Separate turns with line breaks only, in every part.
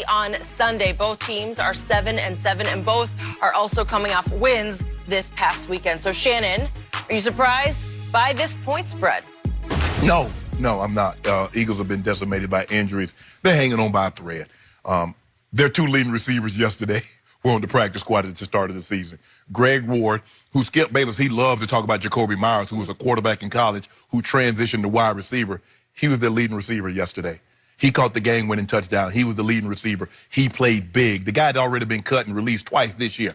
NFC on Sunday. Both teams are 7-7, and both are also coming off wins this past weekend. So, Shannon, are you surprised by this point spread?
No, I'm not. Eagles have been decimated by injuries. They're hanging on by a thread. Their two leading receivers yesterday were on the practice squad at the start of the season. Greg Ward, who skipped Bayless, he loved to talk about Jacoby Myers, who was a quarterback in college, who transitioned to wide receiver. He was their leading receiver yesterday. He caught the game-winning touchdown. He was the leading receiver. He played big. The guy had already been cut and released twice this year,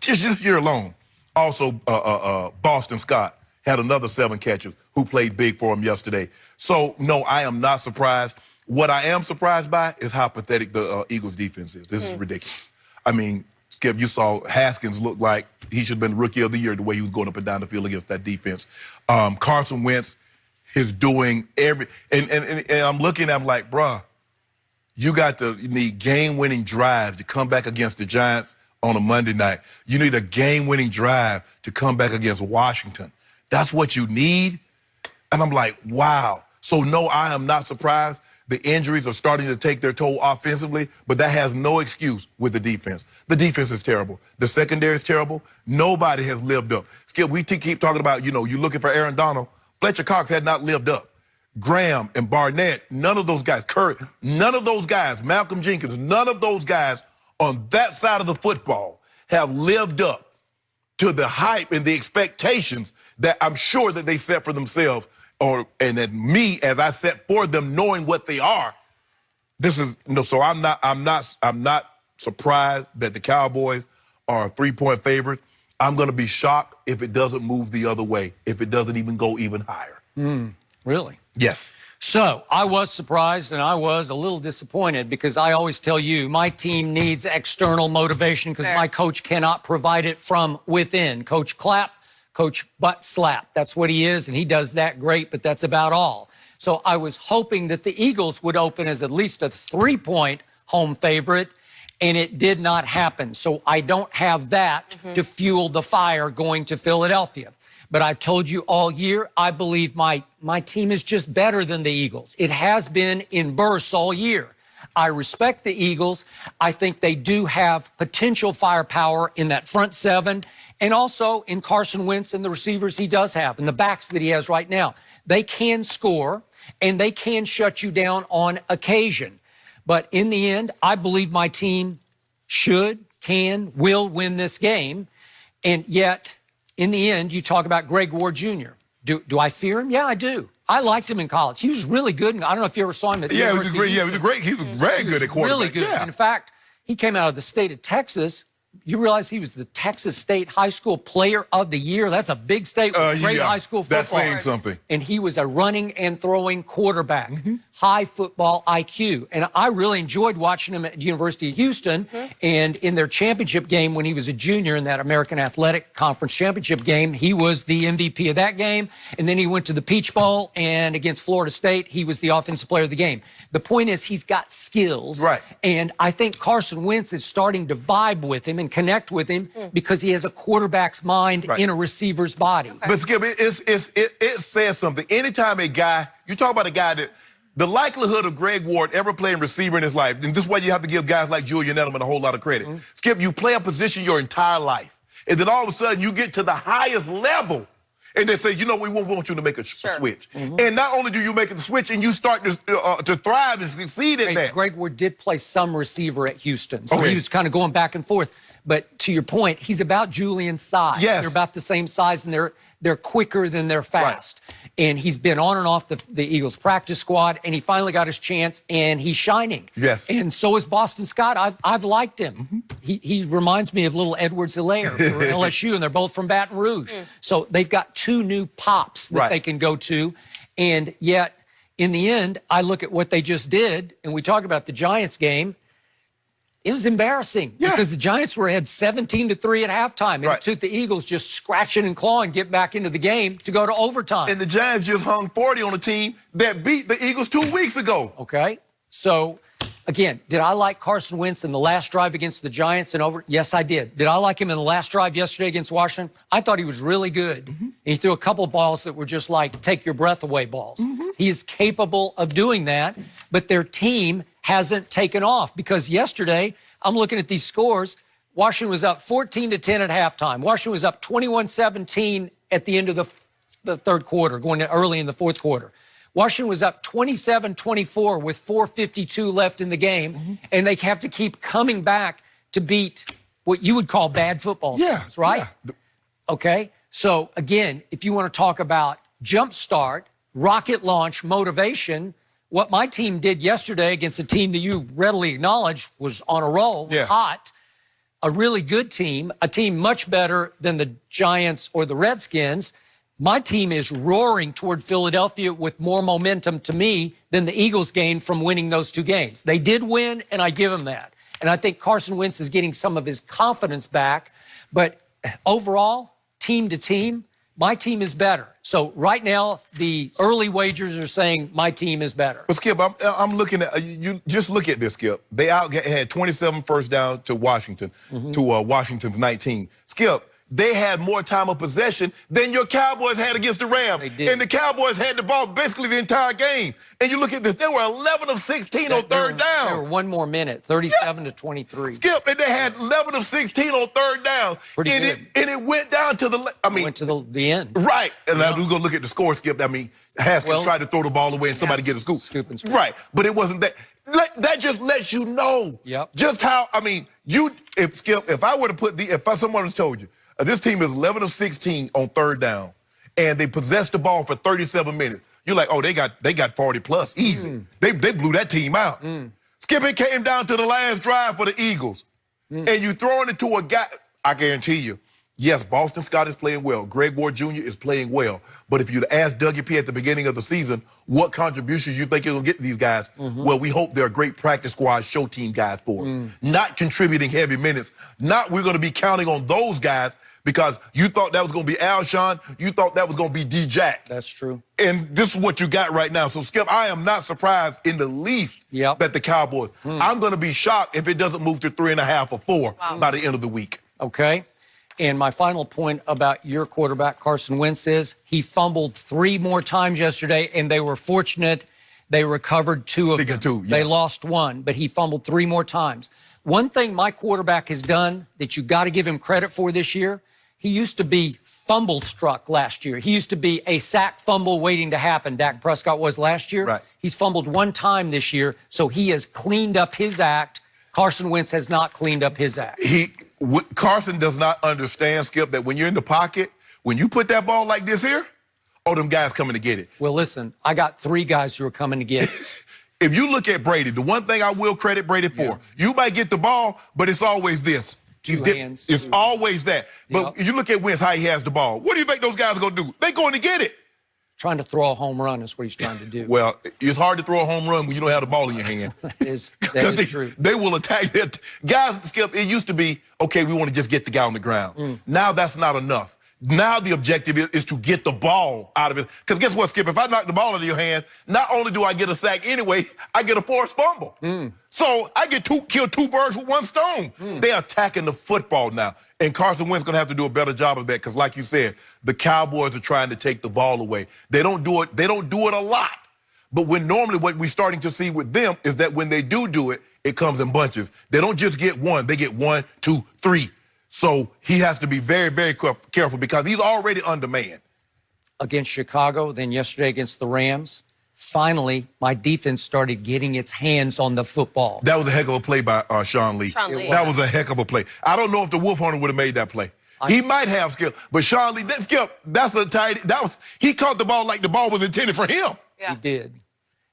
just this year alone. Also, Boston Scott had another 7 catches who played big for him yesterday. So, no, I am not surprised. What I am surprised by is how pathetic the Eagles' defense is. This is ridiculous. I mean, Skip, you saw Haskins look like he should have been Rookie of the Year the way he was going up and down the field against that defense. Carson Wentz is doing and I'm looking at him like, bruh, you need game-winning drives to come back against the Giants on a Monday night. You need a game-winning drive to come back against Washington. That's what you need? And I'm like, wow. So, no, I am not surprised. The injuries are starting to take their toll offensively, but that has no excuse with the defense. The defense is terrible. The secondary is terrible. Nobody has lived up. Skip, we keep talking about, you're looking for Aaron Donald. Fletcher Cox had not lived up. Graham and Barnett, none of those guys. Curry, none of those guys. Malcolm Jenkins, none of those guys on that side of the football have lived up to the hype and the expectations that I'm sure that they set for themselves, and that me as I set for them, knowing what they are. So I'm not surprised that the Cowboys are a 3-point favorite. I'm going to be shocked if it doesn't move the other way, if it doesn't even go even higher.
Really?
Yes.
So I was surprised and I was a little disappointed because I always tell you my team needs external motivation because my coach cannot provide it from within. Coach Clapp, Coach Butt Slap. That's what he is, and he does that great, but that's about all. So I was hoping that the Eagles would open as at least a 3-point home favorite, and it did not happen. So I don't have that to fuel the fire going to Philadelphia. But I've told you all year, I believe my team is just better than the Eagles. It has been in bursts all year. I respect the Eagles. I think they do have potential firepower in that front 7 and also in Carson Wentz and the receivers he does have and the backs that he has right now. They can score and they can shut you down on occasion. But in the end, I believe my team will win this game. And yet, in the end, you talk about Greg Ward Jr. Do I fear him? Yeah, I do. I liked him in college. He was really good. I don't know if you ever saw him at the University of Houston.
He was great. He was very good at quarterback.
Really good.
Yeah.
In fact, he came out of the state of Texas. You realize he was the Texas State High School Player of the Year? That's a big state with great high school football.
That's saying something.
And he was a running and throwing quarterback, high football IQ. And I really enjoyed watching him at the University of Houston. And in their championship game when he was a junior in that American Athletic Conference championship game, he was the MVP of that game. And then he went to the Peach Bowl, and against Florida State, he was the offensive player of the game. The point is he's got skills.
Right.
And I think Carson Wentz is starting to vibe with him and connect with him because he has a quarterback's mind in a receiver's body.
But Skip, it says something. Anytime you talk about a guy that the likelihood of Greg Ward ever playing receiver in his life, and this is why you have to give guys like Julian Edelman a whole lot of credit. Skip, you play a position your entire life, and then all of a sudden you get to the highest level, and they say, we want you to make a switch. And not only do you make the switch, and you start to thrive and succeed at that.
Greg Ward did play some receiver at Houston, so he was kind of going back and forth. But to your point, he's about Julian's size.
Yes.
They're about the same size, and they're quicker than they're fast. And he's been on and off the Eagles practice squad, and he finally got his chance, and he's shining.
Yes.
And so is Boston Scott. I've liked him. He reminds me of little Edwards-Helaire for LSU, and they're both from Baton Rouge. So they've got 2 new pops that they can go to. And yet, in the end, I look at what they just did, and we talk about the Giants game. It was embarrassing because the Giants were ahead 17-3 at halftime. And it took the Eagles just scratching and clawing, get back into the game to go to overtime.
And the Giants just hung 40 on a team that beat the Eagles 2 weeks ago.
Okay. So, again, did I like Carson Wentz in the last drive against the Giants and over? Yes, I did. Did I like him in the last drive yesterday against Washington? I thought he was really good. And he threw a couple of balls that were just like take your breath away balls. He is capable of doing that, but their team hasn't taken off, because yesterday, I'm looking at these scores, Washington was up 14-10 at halftime. Washington was up 21-17 at the end of the third quarter, going to early in the fourth quarter. Washington was up 27-24 with 4:52 left in the game, and they have to keep coming back to beat what you would call bad football teams, right? Yeah. Okay, so again, if you want to talk about jump start, rocket launch, motivation, what my team did yesterday against a team that you readily acknowledged was on a roll, hot, a really good team, a team much better than the Giants or the Redskins. My team is roaring toward Philadelphia with more momentum to me than the Eagles gained from winning those two games. They did win, and I give them that. And I think Carson Wentz is getting some of his confidence back. But overall, team to team, my team is better. So right now, the early wagers are saying my team is better.
But Skip, I'm looking at you. Just look at this, Skip. They had 27 first down to Washington, to Washington's 19. Skip, they had more time of possession than your Cowboys had against the Rams.
They did.
And the Cowboys had the ball basically the entire game. And you look at this, they were 11 of 16 on third down.
There were one more minute, 37-23.
Skip, and they had 11 of 16 on third down.
Pretty good.
And it went down to the,
went to the end.
Right. And now we're going to look at the score, Skip. I mean, Haskins tried to throw the ball away and somebody get a scoop.
Scoop and scoop.
Right. But it wasn't that. That just lets you know just how, I mean, if I were to put if someone has told you, this team is 11 of 16 on third down, and they possessed the ball for 37 minutes. You're like, oh, they got 40 plus, easy. They blew that team out. Skip, it came down to the last drive for the Eagles, and you throwing it to a guy. I guarantee you, yes, Boston Scott is playing well. Greg Ward Jr. is playing well. But if you'd asked Dougie P at the beginning of the season what contributions you think you're going to get these guys, well, we hope they're great practice squad show team guys for it. Not contributing heavy minutes. Not we're going to be counting on those guys because you thought that was going to be Alshon. You thought that was going to be D-Jack.
That's true.
And this is what you got right now. So, Skip, I am not surprised in the least that the Cowboys, I'm going to be shocked if it doesn't move to 3.5 or 4 by the end of the week.
Okay. And my final point about your quarterback, Carson Wentz, is he fumbled 3 more times yesterday, and they were fortunate. They recovered 2 of them. They lost 1, but he fumbled 3 more times. One thing my quarterback has done that you got to give him credit for this year, he used to be fumble struck last year. He used to be a sack fumble waiting to happen. Dak Prescott was last year.
Right.
He's fumbled 1 time this year, so he has cleaned up his act. Carson Wentz has not cleaned up his act.
Carson does not understand, Skip, that when you're in the pocket, when you put that ball like this here, them guys coming to get it.
Well, listen, I got 3 guys who are coming to get it.
If you look at Brady, the one thing I will credit Brady for, you might get the ball, but it's always this.
2 hands.
It's always that. But you look at Wentz, how he has the ball. What do you think those guys are going to do? They're going to get it.
Trying to throw a home run is what he's trying to do.
Well, it's hard to throw a home run when you don't have the ball in your hand.
that is true.
They will attack that. Guys, Skip, it used to be, okay, we want to just get the guy on the ground. Now that's not enough. Now the objective is to get the ball out of it. Because guess what, Skip? If I knock the ball out of your hand, not only do I get a sack anyway, I get a forced fumble. So I kill 2 birds with 1 stone. They're attacking the football now. And Carson Wentz going to have to do a better job of that because, like you said, the Cowboys are trying to take the ball away. They don't do it. They don't do it a lot. But normally what we're starting to see with them is that when they do it, it comes in bunches. They don't just get 1. They get 1, 2, 3. So he has to be very, very careful because he's already undermanned.
Against Chicago, then yesterday against the Rams, finally, my defense started getting its hands on the football.
That was a heck of a play by Sean Lee. That was a heck of a play. I don't know if the Wolf Hunter would have made that play. He might have, Skip, but Sean Lee, that's a tight. He caught the ball like the ball was intended for him.
He did.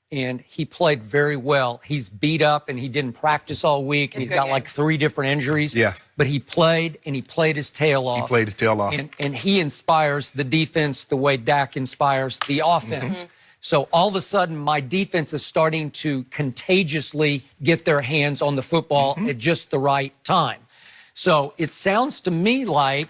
And he played very well. He's beat up, and he didn't practice all week, and he's got like 3 different injuries. But he played, and he played his tail off. And he inspires the defense the way Dak inspires the offense. So all of a sudden, my defense is starting to contagiously get their hands on the football at just the right time. So it sounds to me like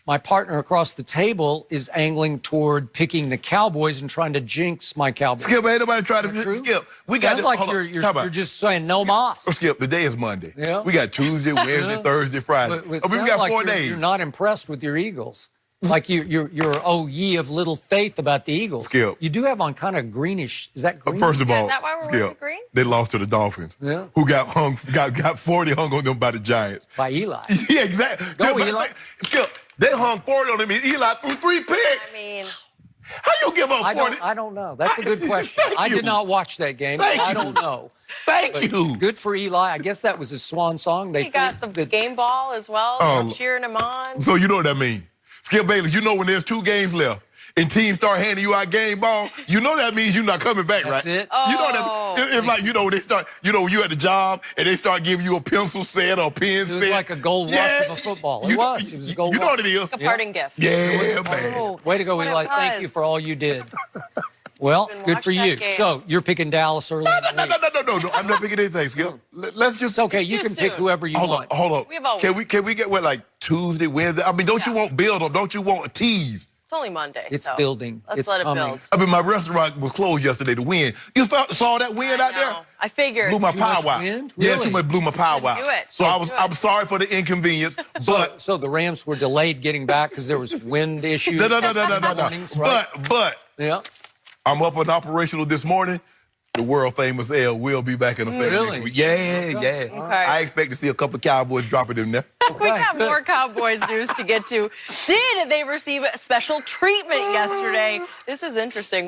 my partner across the table is angling toward picking the Cowboys and trying to jinx my Cowboys.
Skip, ain't nobody trying to Skip.
Sounds like you're just saying no mas.
Skip, the day is Monday. We got Tuesday, Wednesday, Thursday, Friday.
We got 4 days. You're not impressed with your Eagles. Like you're oh ye of little faith about the Eagles.
Skip.
You do have on kind of greenish. Is that green?
First of all,
Is that why we're wearing green?
They lost to the Dolphins, who got 40 hung on them by the Giants.
By Eli.
Yeah, exactly.
Go, Eli.
Skip, they hung 40 on them, and Eli threw 3 picks.
I mean,
how you give up 40?
I don't know. That's a good question. I did not watch that game. I don't know.
Thank you.
Good for Eli. I guess that was his swan song.
he got the game ball as well. They're cheering him on.
So you know what that means. Skip Bayless, you know when there's 2 games left and teams start handing you out game ball, you know that means you're not coming back,
That's
right?
it.
You know that it's like, they start, you at the job and they start giving you a pencil set or a pen set.
It was like a gold rush of a football. It was a gold rush.
You know what it is.
A parting gift.
Yeah, man.
Way to go, Eli. Thank you for all you did. Well, good for you. So you're picking Dallas early.
No. I'm not picking anything, Skip. Let's just.
It's okay. You can pick whoever you want.
Hold on.
We have all
Can we get like Tuesday, Wednesday? I mean, don't you want build up? Don't you want a tease?
It's only Monday.
It's
so
building.
Let's
It's
let it
coming.
build.
I mean, my restaurant was closed yesterday to win. You saw that wind out there?
I figured.
Blew my
Too much
power out.
wind?
Yeah,
Really?
too much blew my power out.
Do it.
So I'm sorry for the inconvenience, but
So the Rams were delayed getting back because there was wind issues.
no.
Warnings, right?
But
Yeah.
I'm up and operational this morning. The world famous L will be back in effect
Really?
next week. Yeah.
Okay.
I expect to see a couple of Cowboys dropping in there.
We got more Cowboys news to get to. Did they receive special treatment yesterday? This is interesting.